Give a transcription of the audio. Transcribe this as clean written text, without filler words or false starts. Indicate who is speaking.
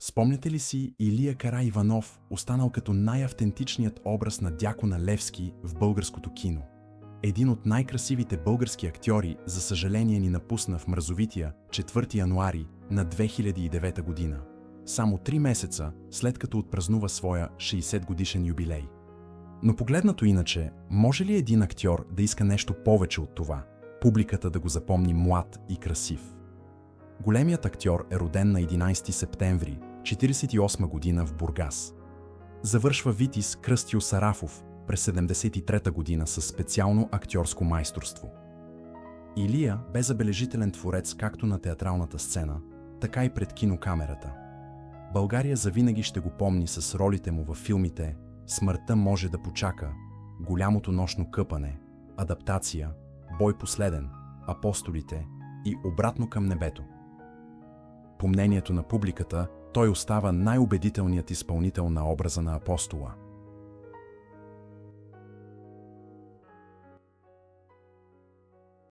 Speaker 1: Спомняте ли си Илия Караиванов, останал като най-автентичният образ на Дякона Левски в българското кино? Един от най-красивите български актьори, за съжаление, ни напусна в мразовития 4 януари на 2009 година. Само 3 месеца след като отпразнува своя 60-годишен юбилей. Но погледнато иначе, може ли един актьор да иска нещо повече от това? Публиката да го запомни млад и красив. Големият актьор е роден на 11 септември 1948 година в Бургас. Завършва Витис Кръстю Сарафов през 1973 година със специално актьорско майсторство. Илия бе забележителен творец както на театралната сцена, така и пред кинокамерата. България завинаги ще го помни с ролите му във филмите "Смъртта може да почака", "Голямото нощно къпане", "Адаптация", "Бой последен", "Апостолите" и "Обратно към небето". По мнението на публиката, той остава най-убедителният изпълнител на образа на Апостола.